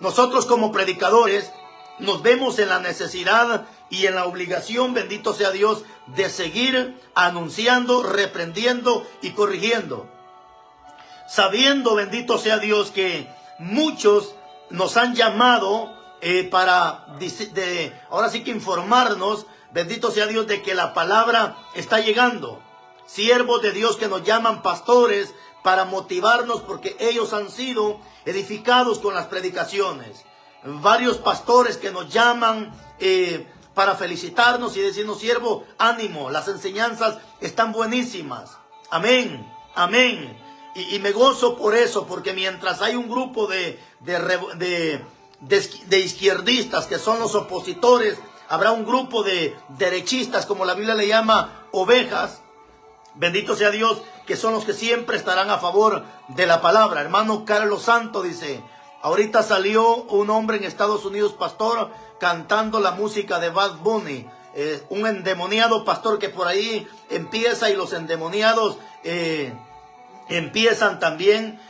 nosotros como predicadores nos vemos en la necesidad y en la obligación, bendito sea Dios, de seguir anunciando, reprendiendo y corrigiendo. Sabiendo, bendito sea Dios, que muchos nos han llamado para ahora sí que informarnos, bendito sea Dios, de que la palabra está llegando. Siervos de Dios que nos llaman pastores para motivarnos porque ellos han sido edificados con las predicaciones. Varios pastores que nos llaman para felicitarnos y decirnos: siervo, ánimo, las enseñanzas están buenísimas. Amén, amén. Y me gozo por eso, porque mientras hay un grupo de izquierdistas que son los opositores, habrá un grupo de derechistas, como la Biblia le llama, ovejas. Bendito sea Dios, que son los que siempre estarán a favor de la palabra. Hermano Carlos Santo dice: ahorita salió un hombre en Estados Unidos, pastor, cantando la música de Bad Bunny. Un endemoniado pastor que por ahí empieza, y los endemoniados empiezan también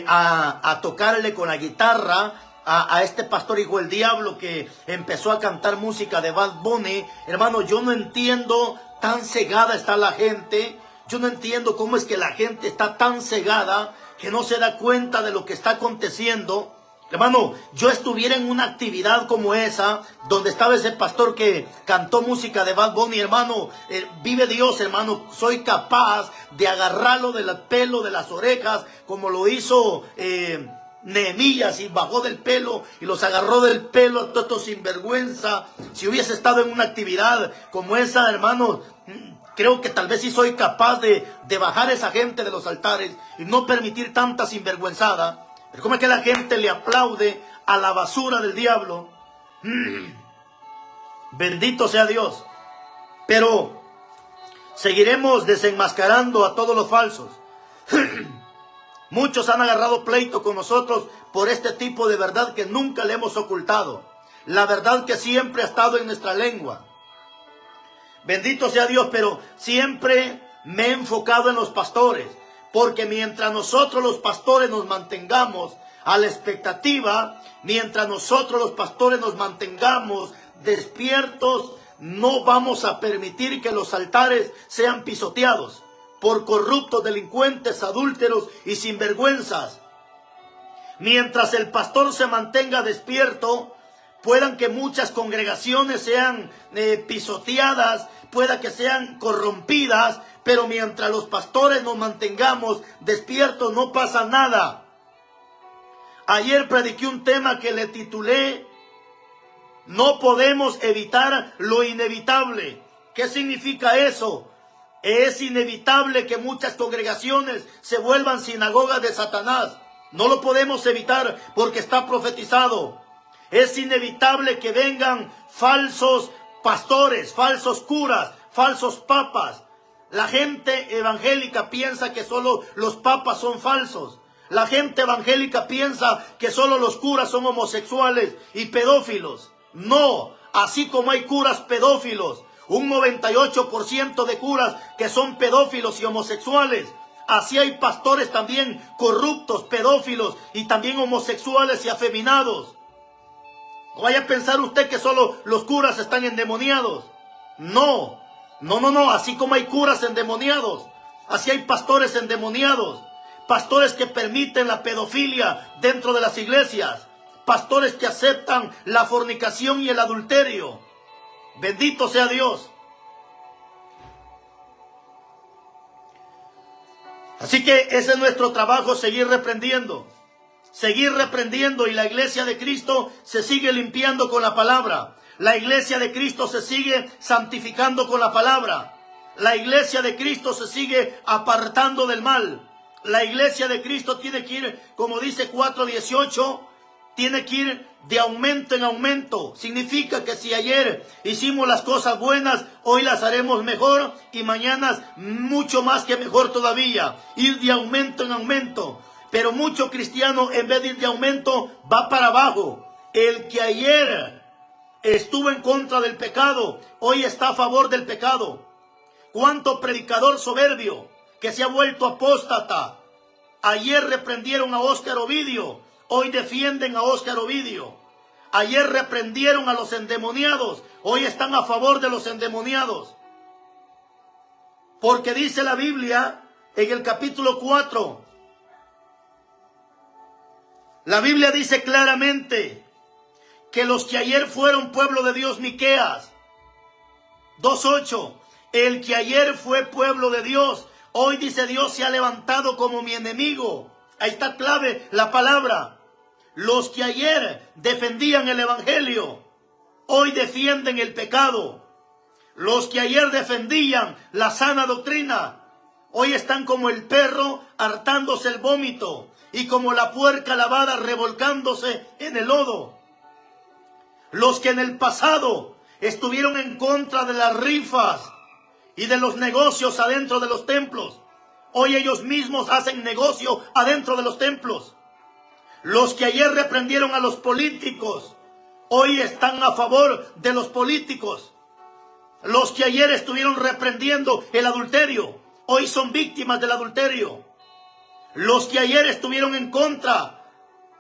a tocarle con la guitarra a este pastor hijo del diablo que empezó a cantar música de Bad Bunny. Hermano, yo no entiendo, tan cegada está la gente. Yo no entiendo cómo es que la gente está tan cegada que no se da cuenta de lo que está aconteciendo. Hermano, yo estuviera en una actividad como esa, donde estaba ese pastor que cantó música de Bad Bunny, hermano, vive Dios, hermano, soy capaz de agarrarlo del pelo, de las orejas, como lo hizo Nehemías, y bajó del pelo y los agarró del pelo a todos sinvergüenza. Si hubiese estado en una actividad como esa, hermano, creo que tal vez sí soy capaz de bajar a esa gente de los altares y no permitir tanta sinvergüenzada. Pero ¿cómo es que la gente le aplaude a la basura del diablo? Bendito sea Dios. Pero seguiremos desenmascarando a todos los falsos. Muchos han agarrado pleito con nosotros por este tipo de verdad que nunca le hemos ocultado. La verdad que siempre ha estado en nuestra lengua. Bendito sea Dios, pero siempre me he enfocado en los pastores. Porque mientras nosotros los pastores nos mantengamos a la expectativa, mientras nosotros los pastores nos mantengamos despiertos, no vamos a permitir que los altares sean pisoteados por corruptos, delincuentes, adúlteros y sinvergüenzas. Mientras el pastor se mantenga despierto, puedan que muchas congregaciones sean pisoteadas, pueda que sean corrompidas, pero mientras los pastores nos mantengamos despiertos no pasa nada. Ayer prediqué un tema que le titulé: no podemos evitar lo inevitable. ¿Qué significa eso? Es inevitable que muchas congregaciones se vuelvan sinagogas de Satanás. No lo podemos evitar porque está profetizado. Es inevitable que vengan falsos pastores, falsos curas, falsos papas. La gente evangélica piensa que solo los papas son falsos. La gente evangélica piensa que solo los curas son homosexuales y pedófilos. No, así como hay curas pedófilos, un 98% de curas que son pedófilos y homosexuales, así hay pastores también corruptos, pedófilos y también homosexuales y afeminados. No vaya a pensar usted que solo los curas están endemoniados. No, así como hay curas endemoniados, así hay pastores endemoniados, pastores que permiten la pedofilia dentro de las iglesias, pastores que aceptan la fornicación y el adulterio. Bendito sea Dios. Así que ese es nuestro trabajo, seguir reprendiendo, y la iglesia de Cristo se sigue limpiando con la palabra. La iglesia de Cristo se sigue santificando con la palabra. La iglesia de Cristo se sigue apartando del mal. La iglesia de Cristo tiene que ir, como dice 4:18, tiene que ir de aumento en aumento. Significa que si ayer hicimos las cosas buenas, hoy las haremos mejor y mañana mucho más que mejor todavía. Ir de aumento en aumento. Pero mucho cristiano, en vez de ir de aumento, va para abajo. El que ayer estuvo en contra del pecado, hoy está a favor del pecado. ¿Cuánto predicador soberbio que se ha vuelto apóstata? Ayer reprendieron a Óscar Ovidio, hoy defienden a Óscar Ovidio. Ayer reprendieron a los endemoniados, hoy están a favor de los endemoniados. Porque dice la Biblia en el capítulo 4, la Biblia dice claramente que los que ayer fueron pueblo de Dios, Miqueas 2:8, el que ayer fue pueblo de Dios, hoy dice Dios se ha levantado como mi enemigo. Ahí está clave la palabra. Los que ayer defendían el evangelio, hoy defienden el pecado. Los que ayer defendían la sana doctrina, hoy están como el perro hartándose el vómito y como la puerca lavada revolcándose en el lodo. Los que en el pasado estuvieron en contra de las rifas y de los negocios adentro de los templos, hoy ellos mismos hacen negocio adentro de los templos. Los que ayer reprendieron a los políticos, hoy están a favor de los políticos. Los que ayer estuvieron reprendiendo el adulterio, hoy son víctimas del adulterio. Los que ayer estuvieron en contra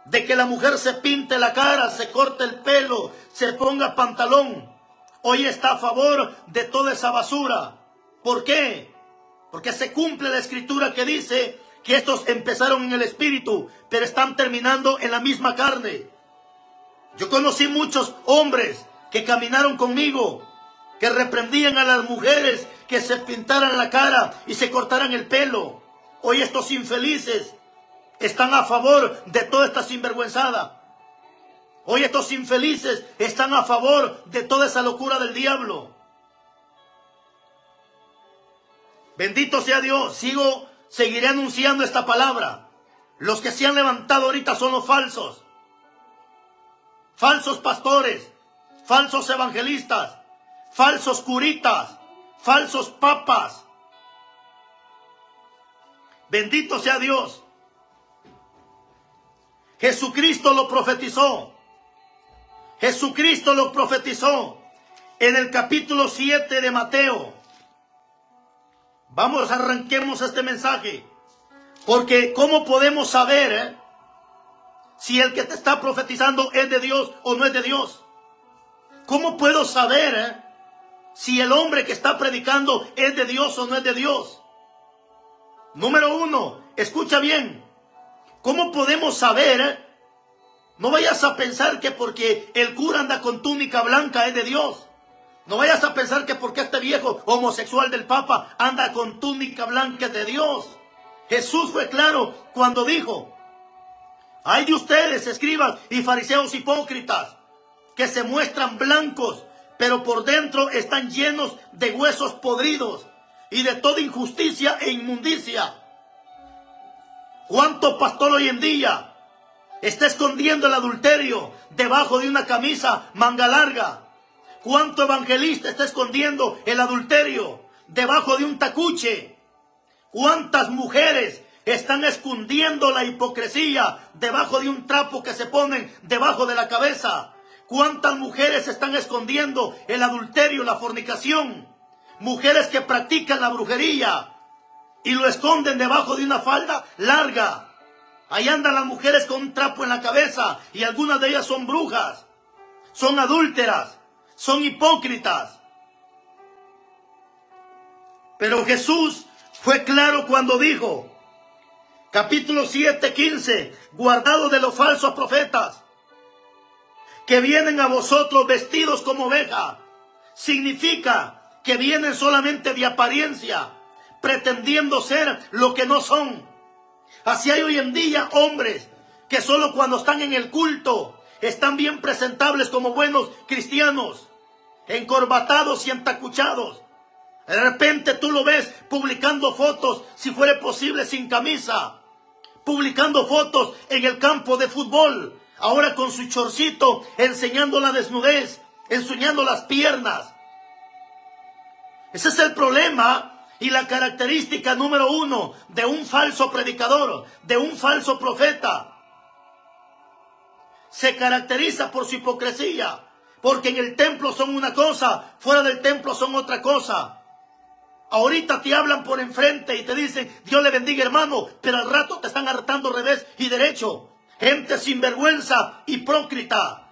de que la mujer se pinte la cara, se corte el pelo, se ponga pantalón, hoy está a favor de toda esa basura. ¿Por qué? Porque se cumple la escritura que dice que estos empezaron en el espíritu, pero están terminando en la misma carne. Yo conocí muchos hombres que caminaron conmigo, que reprendían a las mujeres que se pintaran la cara y se cortaran el pelo. Hoy estos infelices están a favor de toda esta sinvergüenzada. Hoy estos infelices están a favor de toda esa locura del diablo. Bendito sea Dios, seguiré anunciando esta palabra. Los que se han levantado ahorita son los falsos. Falsos pastores, falsos evangelistas, falsos curitas, falsos papas. Bendito sea Dios. Jesucristo lo profetizó. Jesucristo lo profetizó en el capítulo 7 de Mateo. Vamos, arranquemos este mensaje. Porque ¿cómo podemos saber si el que te está profetizando es de Dios o no es de Dios? ¿Cómo puedo saber si el hombre que está predicando es de Dios o no es de Dios? Número 1, escucha bien. ¿Cómo podemos saber? No vayas a pensar que porque el cura anda con túnica blanca es de Dios. No vayas a pensar que porque este viejo homosexual del Papa anda con túnica blanca es de Dios. Jesús fue claro cuando dijo: ay de ustedes, escribas y fariseos hipócritas, que se muestran blancos, pero por dentro están llenos de huesos podridos y de toda injusticia e inmundicia. ¿Cuánto pastor hoy en día está escondiendo el adulterio debajo de una camisa manga larga? ¿Cuánto evangelista está escondiendo el adulterio debajo de un tacuche? ¿Cuántas mujeres están escondiendo la hipocresía debajo de un trapo que se ponen debajo de la cabeza? ¿Cuántas mujeres están escondiendo el adulterio, la fornicación? Mujeres que practican la brujería y lo esconden debajo de una falda larga. Ahí andan las mujeres con un trapo en la cabeza y algunas de ellas son brujas, son adúlteras, son hipócritas. Pero Jesús fue claro cuando dijo, capítulo 7, 15, guardado de los falsos profetas, que vienen a vosotros vestidos como oveja. Significa que vienen solamente de apariencia, pretendiendo ser lo que no son. Así hay hoy en día hombres que solo cuando están en el culto están bien presentables como buenos cristianos, encorbatados y entacuchados. De repente tú lo ves publicando fotos, si fuera posible sin camisa, publicando fotos en el campo de fútbol, ahora con su chorcito, enseñando la desnudez, enseñando las piernas. Ese es el problema y la característica número 1 de un falso predicador, de un falso profeta. Se caracteriza por su hipocresía, porque en el templo son una cosa, fuera del templo son otra cosa. Ahorita te hablan por enfrente y te dicen, Dios le bendiga hermano, pero al rato te están hartando revés y derecho. gente sinvergüenza, hipócrita.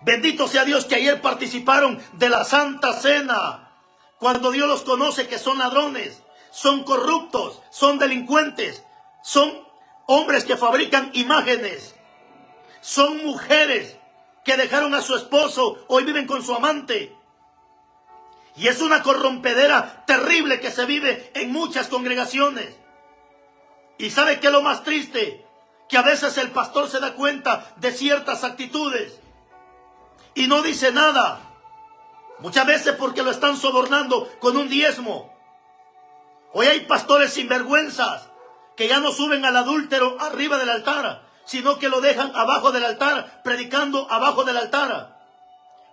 Bendito sea Dios que ayer participaron de la Santa Cena, cuando Dios los conoce que son ladrones, son corruptos, son delincuentes, son hombres que fabrican imágenes, son mujeres que dejaron a su esposo, hoy viven con su amante. Y es una corrompedera terrible que se vive en muchas congregaciones. ¿Y sabe qué es lo más triste? Que a veces el pastor se da cuenta de ciertas actitudes y no dice nada. Muchas veces porque lo están sobornando con un diezmo. Hoy hay pastores sinvergüenzas que ya no suben al adúltero arriba del altar, sino que lo dejan abajo del altar, predicando abajo del altar.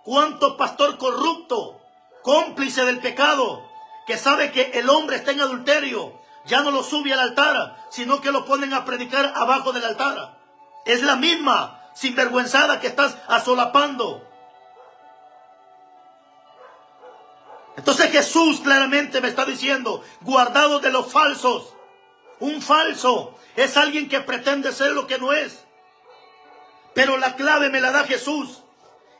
¿Cuánto pastor corrupto, cómplice del pecado, que sabe que el hombre está en adulterio, ya no lo sube al altar, sino que lo ponen a predicar abajo del altar? Es la misma sinvergüenzada que estás asolapando. Entonces Jesús claramente me está diciendo, guardados de los falsos. Un falso es alguien que pretende ser lo que no es. Pero la clave me la da Jesús.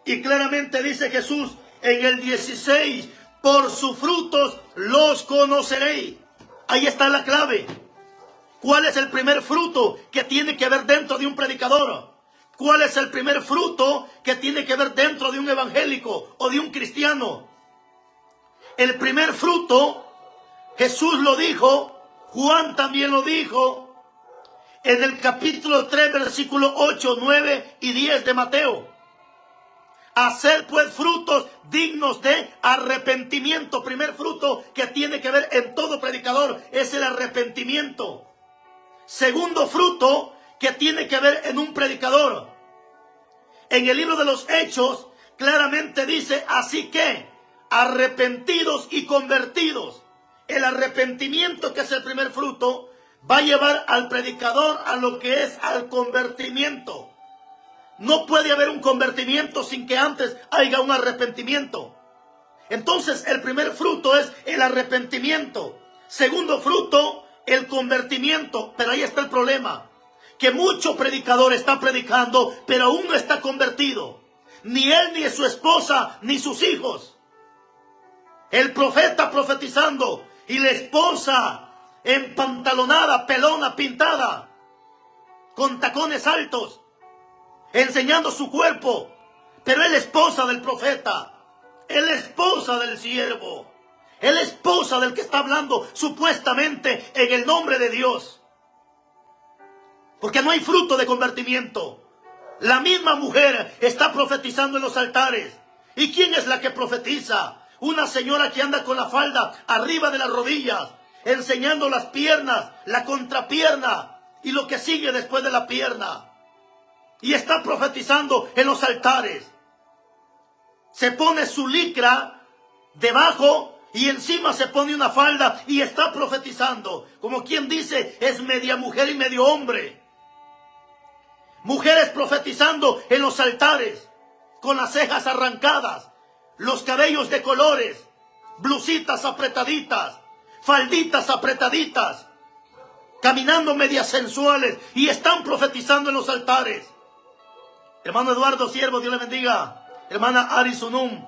Y claramente dice Jesús en el 16, por sus frutos los conoceréis. Ahí está la clave. ¿Cuál es el primer fruto que tiene que ver dentro de un predicador? ¿Cuál es el primer fruto que tiene que ver dentro de un evangélico o de un cristiano? El primer fruto, Jesús lo dijo, Juan también lo dijo, en el capítulo 3, versículos 8, 9 y 10 de Mateo. Hacer pues frutos dignos de arrepentimiento. Primer fruto que tiene que ver en todo predicador es el arrepentimiento. Segundo fruto que tiene que ver en un predicador. En el libro de los Hechos claramente dice, así que arrepentidos y convertidos. El arrepentimiento, que es el primer fruto, va a llevar al predicador a lo que es al convertimiento. No puede haber un convertimiento sin que antes haya un arrepentimiento. Entonces el primer fruto es el arrepentimiento. Segundo fruto, el convertimiento. Pero ahí está el problema, que mucho predicador está predicando, pero aún no está convertido. Ni él, ni su esposa, ni sus hijos. El profeta profetizando y la esposa empantalonada, pelona, pintada, con tacones altos, enseñando su cuerpo. Pero es la esposa del profeta, es la esposa del siervo, es la esposa del que está hablando supuestamente en el nombre de Dios. Porque no hay fruto de convertimiento. La misma mujer está profetizando en los altares. ¿Y quién es la que profetiza? Una señora que anda con la falda arriba de las rodillas, enseñando las piernas, la contrapierna y lo que sigue después de la pierna. Y está profetizando en los altares. Se pone su licra debajo y encima se pone una falda y está profetizando. Como quien dice, es media mujer y medio hombre. Mujeres profetizando en los altares, con las cejas arrancadas, los cabellos de colores, blusitas apretaditas, falditas apretaditas, caminando medias sensuales, y están profetizando en los altares. Hermano Eduardo Siervo, Dios le bendiga. Hermana Ari Sunum.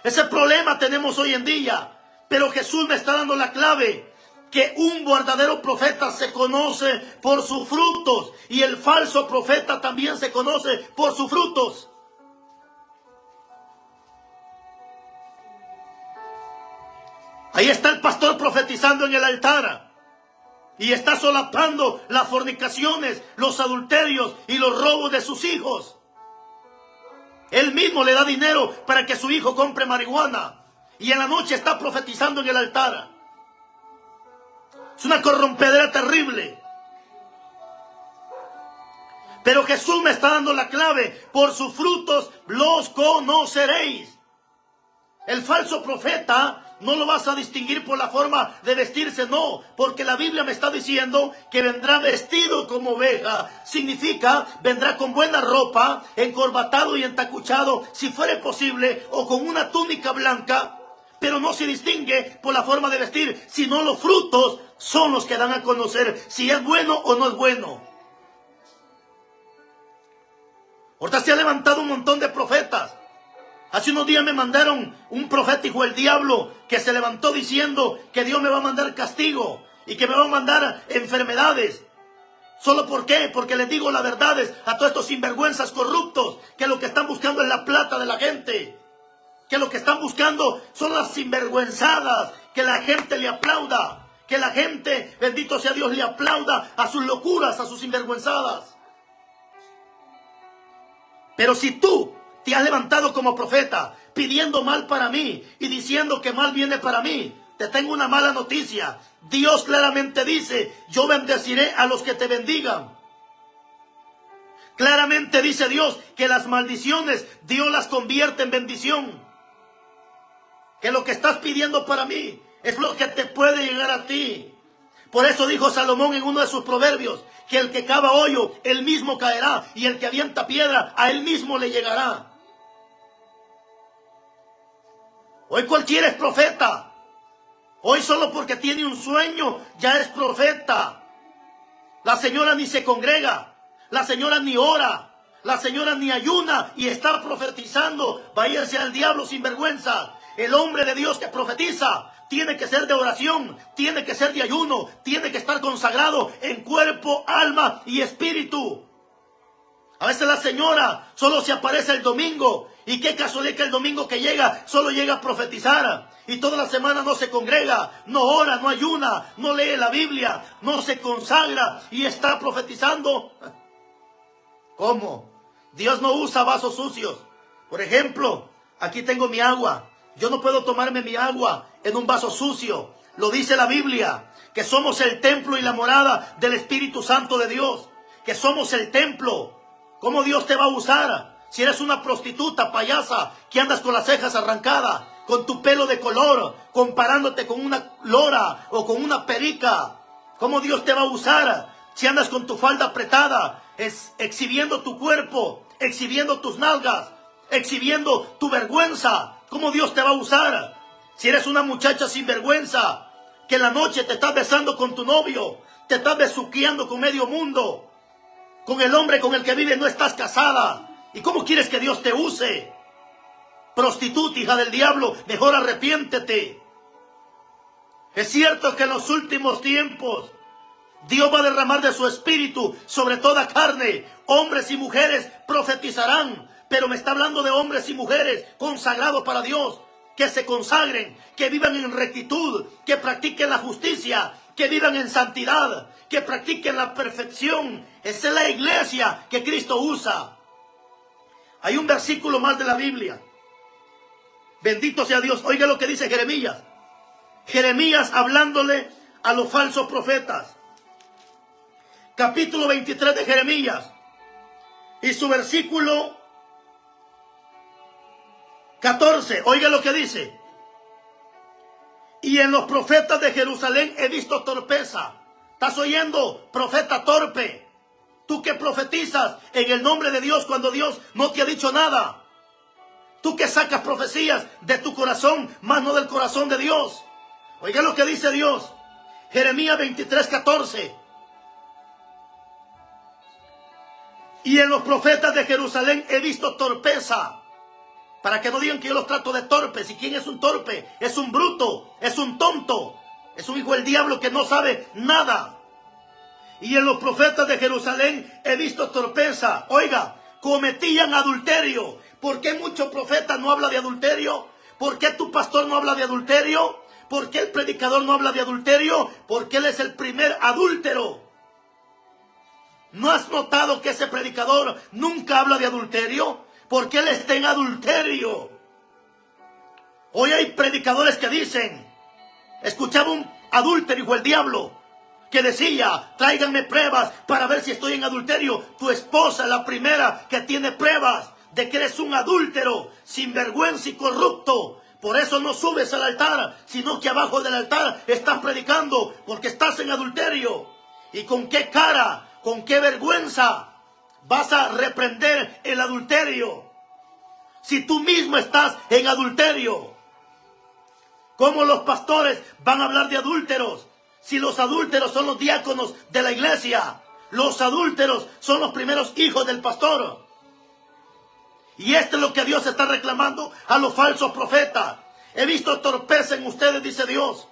Ese problema tenemos hoy en día, pero Jesús me está dando la clave, que un verdadero profeta se conoce por sus frutos, y el falso profeta también se conoce por sus frutos. Ahí está el pastor profetizando en el altar y está solapando las fornicaciones, los adulterios y los robos de sus hijos. Él mismo le da dinero para que su hijo compre marihuana y en la noche está profetizando en el altar. Es una corrompedera terrible. Pero Jesús me está dando la clave: por sus frutos los conoceréis. El falso profeta no lo vas a distinguir por la forma de vestirse, no, porque la Biblia me está diciendo que vendrá vestido como oveja. Significa, vendrá con buena ropa, encorbatado y entacuchado, si fuere posible, o con una túnica blanca, pero no se distingue por la forma de vestir, sino los frutos son los que dan a conocer si es bueno o no es bueno. Ahorita se ha levantado un montón de profetas. Hace unos días me mandaron un profeta, hijo del diablo, que se levantó diciendo que Dios me va a mandar castigo y que me va a mandar enfermedades. ¿Solo por qué? Porque les digo las verdades a todos estos sinvergüenzas corruptos, que lo que están buscando es la plata de la gente. Que lo que están buscando son las sinvergüenzadas, que la gente le aplauda. Que la gente, bendito sea Dios, le aplauda a sus locuras, a sus sinvergüenzadas. Pero si tú te has levantado como profeta pidiendo mal para mí y diciendo que mal viene para mí, te tengo una mala noticia. Dios claramente dice, yo bendeciré a los que te bendigan. Claramente dice Dios que las maldiciones Dios las convierte en bendición. Que lo que estás pidiendo para mí es lo que te puede llegar a ti. Por eso dijo Salomón en uno de sus proverbios, que el que cava hoyo, él mismo caerá, y el que avienta piedra, a él mismo le llegará. Hoy cualquiera es profeta. Hoy solo porque tiene un sueño ya es profeta. La señora ni se congrega, la señora ni ora, la señora ni ayuna y está profetizando. Váyase al diablo sin vergüenza. El hombre de Dios que profetiza tiene que ser de oración, tiene que ser de ayuno, tiene que estar consagrado en cuerpo, alma y espíritu. A veces la señora solo se aparece el domingo. Y qué casualidad que el domingo que llega, solo llega a profetizar. Y toda la semana no se congrega, no ora, no ayuna, no lee la Biblia, no se consagra y está profetizando. ¿Cómo? Dios no usa vasos sucios. Por ejemplo, aquí tengo mi agua. Yo no puedo tomarme mi agua en un vaso sucio. Lo dice la Biblia, que somos el templo y la morada del Espíritu Santo de Dios. Que somos el templo. ¿Cómo Dios te va a usar? Si eres una prostituta, payasa, que andas con las cejas arrancadas, con tu pelo de color, comparándote con una lora o con una perica. ¿Cómo Dios te va a usar? Si andas con tu falda apretada, exhibiendo tu cuerpo, exhibiendo tus nalgas, exhibiendo tu vergüenza. ¿Cómo Dios te va a usar? Si eres una muchacha sin vergüenza, que en la noche te estás besando con tu novio, te estás besuqueando con medio mundo, con el hombre con el que vives no estás casada. ¿Y cómo quieres que Dios te use? Prostituta, hija del diablo, mejor arrepiéntete. Es cierto que en los últimos tiempos Dios va a derramar de su espíritu sobre toda carne. Hombres y mujeres profetizarán. Pero me está hablando de hombres y mujeres consagrados para Dios. Que se consagren, que vivan en rectitud, que practiquen la justicia, que vivan en santidad, que practiquen la perfección. Esa es la iglesia que Cristo usa. Hay un versículo más de la Biblia. Bendito sea Dios. Oiga lo que dice Jeremías. Jeremías hablándole a los falsos profetas. Capítulo 23 de Jeremías. Y su versículo 14. Oiga lo que dice. Y en los profetas de Jerusalén he visto torpeza. ¿Estás oyendo? Profeta torpe. Tú que profetizas en el nombre de Dios cuando Dios no te ha dicho nada. Tú que sacas profecías de tu corazón, más no del corazón de Dios. Oiga lo que dice Dios. Jeremías 23:14. Y en los profetas de Jerusalén he visto torpeza. Para que no digan que yo los trato de torpes. ¿Y quién es un torpe? Es un bruto, es un tonto, es un hijo del diablo que no sabe nada. Y en los profetas de Jerusalén he visto torpeza. Oiga, cometían adulterio. ¿Por qué muchos profetas no hablan de adulterio? ¿Por qué tu pastor no habla de adulterio? ¿Por qué el predicador no habla de adulterio? Porque él es el primer adúltero. ¿No has notado que ese predicador nunca habla de adulterio? Porque él está en adulterio. Hoy hay predicadores que dicen, escuchaba un adúltero, hijo del diablo, que decía, tráiganme pruebas para ver si estoy en adulterio. Tu esposa es la primera que tiene pruebas de que eres un adúltero, sinvergüenza y corrupto. Por eso no subes al altar, sino que abajo del altar estás predicando, porque estás en adulterio. ¿Y con qué cara, con qué vergüenza vas a reprender el adulterio? Si tú mismo estás en adulterio, ¿cómo los pastores van a hablar de adúlteros? Si los adúlteros son los diáconos de la iglesia, los adúlteros son los primeros hijos del pastor. Y esto es lo que Dios está reclamando a los falsos profetas. He visto torpeza en ustedes, dice Dios.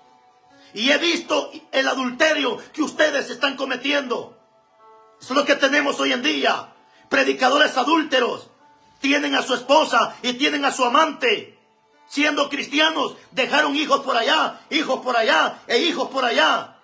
Y he visto el adulterio que ustedes están cometiendo. Eso es lo que tenemos hoy en día. Predicadores adúlteros. Tienen a su esposa y tienen a su amante. Siendo cristianos, dejaron hijos por allá e hijos por allá.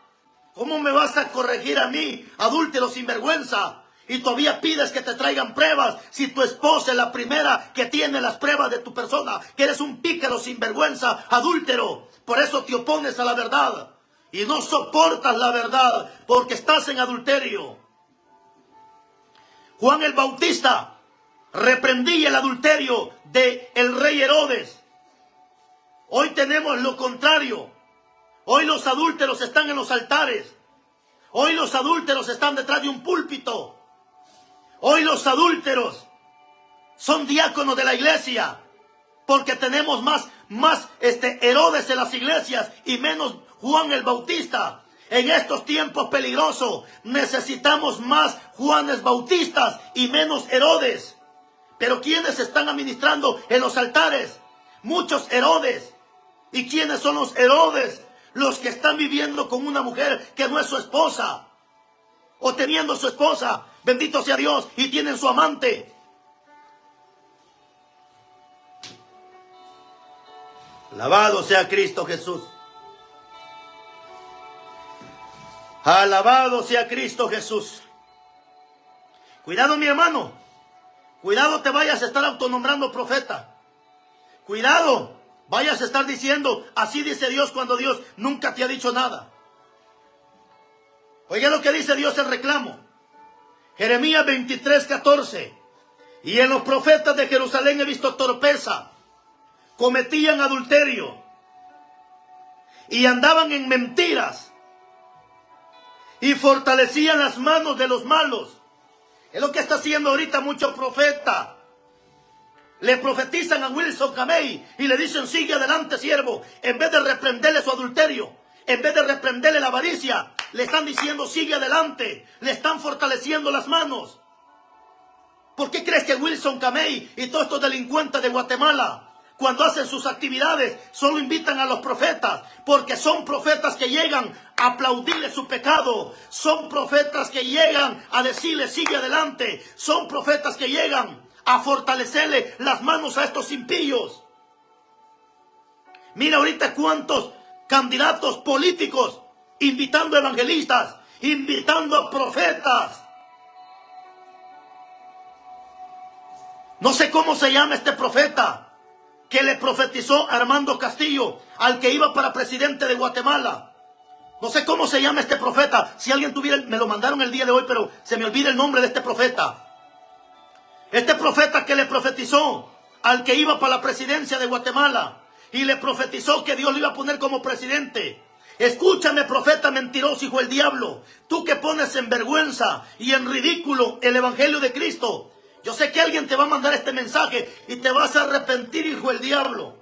¿Cómo me vas a corregir a mí, adúltero sinvergüenza? Y todavía pides que te traigan pruebas, si tu esposa es la primera que tiene las pruebas de tu persona, que eres un pícaro sinvergüenza, adúltero. Por eso te opones a la verdad y no soportas la verdad, porque estás en adulterio. Juan el Bautista reprendía el adulterio del rey Herodes. Hoy tenemos lo contrario. Hoy los adúlteros están en los altares. Hoy los adúlteros están detrás de un púlpito. Hoy los adúlteros son diáconos de la iglesia, porque tenemos más Herodes en las iglesias y menos Juan el Bautista. En estos tiempos peligrosos necesitamos más Juanes Bautistas y menos Herodes. Pero ¿quiénes están administrando en los altares? Muchos Herodes. ¿Y quiénes son los Herodes? Los que están viviendo con una mujer que no es su esposa, o teniendo su esposa, bendito sea Dios, y tienen su amante. Alabado sea Cristo Jesús. Alabado sea Cristo Jesús. Cuidado, mi hermano. Cuidado te vayas a estar autonombrando profeta. Cuidado, vayas a estar diciendo, así dice Dios, cuando Dios nunca te ha dicho nada. Oiga lo que dice Dios en reclamo. Jeremías 23:14. Y en los profetas de Jerusalén he visto torpeza. Cometían adulterio. Y andaban en mentiras. Y fortalecían las manos de los malos. Es lo que está haciendo ahorita mucho profeta. Le profetizan a Wilson Camey y le dicen, sigue adelante, siervo. En vez de reprenderle su adulterio, en vez de reprenderle la avaricia, le están diciendo, sigue adelante. Le están fortaleciendo las manos. ¿Por qué crees que Wilson Camey y todos estos delincuentes de Guatemala, cuando hacen sus actividades, solo invitan a los profetas? Porque son profetas que llegan a aplaudirle su pecado. Son profetas que llegan a decirle, sigue adelante. Son profetas que llegan a fortalecerle las manos a estos impíos. Mira ahorita cuántos candidatos políticos invitando evangelistas, invitando profetas. No sé cómo se llama este profeta que le profetizó a Armando Castillo, al que iba para presidente de Guatemala. No sé cómo se llama este profeta. Si alguien tuviera, me lo mandaron el día de hoy, pero se me olvida el nombre de este profeta. Este profeta que le profetizó al que iba para la presidencia de Guatemala y le profetizó que Dios lo iba a poner como presidente. Escúchame, profeta mentiroso, hijo del diablo. Tú que pones en vergüenza y en ridículo el evangelio de Cristo. Yo sé que alguien te va a mandar este mensaje y te vas a arrepentir, hijo del diablo.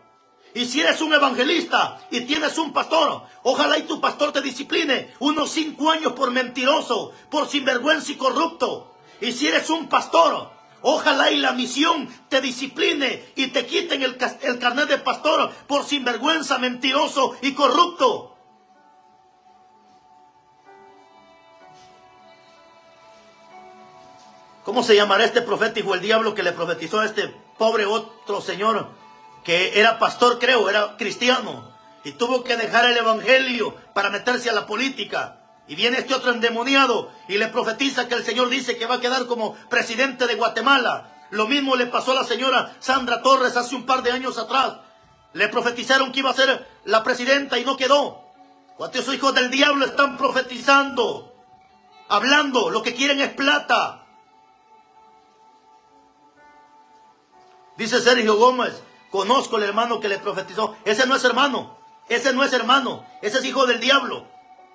Y si eres un evangelista y tienes un pastor, ojalá y tu pastor te discipline unos 5 años por mentiroso, por sinvergüenza y corrupto. Y si eres un pastor, ojalá y la misión te discipline y te quiten el carnet de pastor por sinvergüenza, mentiroso y corrupto. ¿Cómo se llamará este profeta, hijo del diablo, que le profetizó a este pobre otro señor que era pastor, creo, era cristiano, y tuvo que dejar el evangelio para meterse a la política? Y viene este otro endemoniado y le profetiza que el Señor dice que va a quedar como presidente de Guatemala. Lo mismo le pasó a la señora Sandra Torres hace un par de años atrás. Le profetizaron que iba a ser la presidenta y no quedó. ¿Cuántos hijos del diablo están profetizando? Hablando, lo que quieren es plata. Dice Sergio Gómez, conozco al hermano que le profetizó. Ese no es hermano, ese no es hermano, ese es hijo del diablo.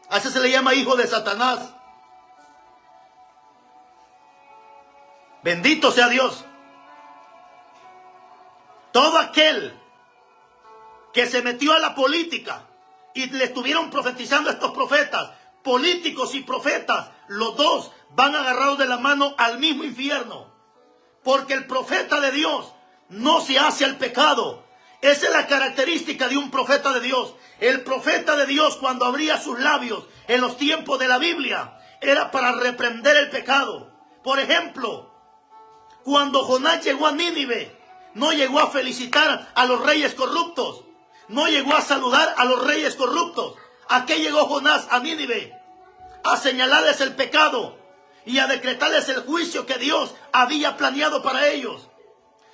A ese se le llama hijo de Satanás. Bendito sea Dios. Todo aquel que se metió a la política y le estuvieron profetizando a estos profetas, políticos y profetas, los dos van agarrados de la mano al mismo infierno. Porque el profeta de Dios no se hace al pecado. Esa es la característica de un profeta de Dios. El profeta de Dios, cuando abría sus labios en los tiempos de la Biblia, era para reprender el pecado. Por ejemplo, cuando Jonás llegó a Nínive, no llegó a felicitar a los reyes corruptos. No llegó a saludar a los reyes corruptos. ¿A qué llegó Jonás a Nínive? A señalarles el pecado y a decretarles el juicio que Dios había planeado para ellos.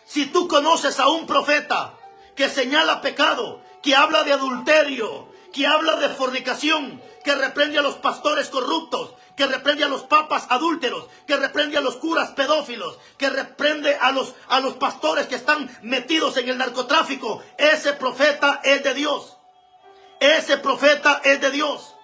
Si tú conoces a un profeta que señala pecado, que habla de adulterio, que habla de fornicación, que reprende a los pastores corruptos, que reprende a los papas adúlteros, que reprende a los curas pedófilos, que reprende a los pastores que están metidos en el narcotráfico, ese profeta es de Dios. Ese profeta es de Dios.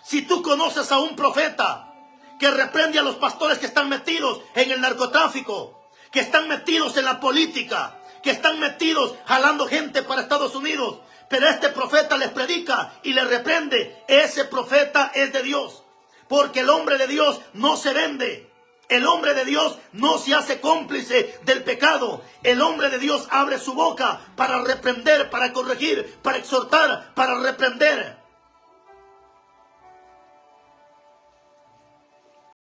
Si tú conoces a un profeta que reprende a los pastores que están metidos en el narcotráfico, que están metidos en la política, que están metidos jalando gente para Estados Unidos, pero este profeta les predica y les reprende, ese profeta es de Dios. Porque el hombre de Dios no se vende. El hombre de Dios no se hace cómplice del pecado. El hombre de Dios abre su boca para reprender, para corregir, para exhortar, para reprender.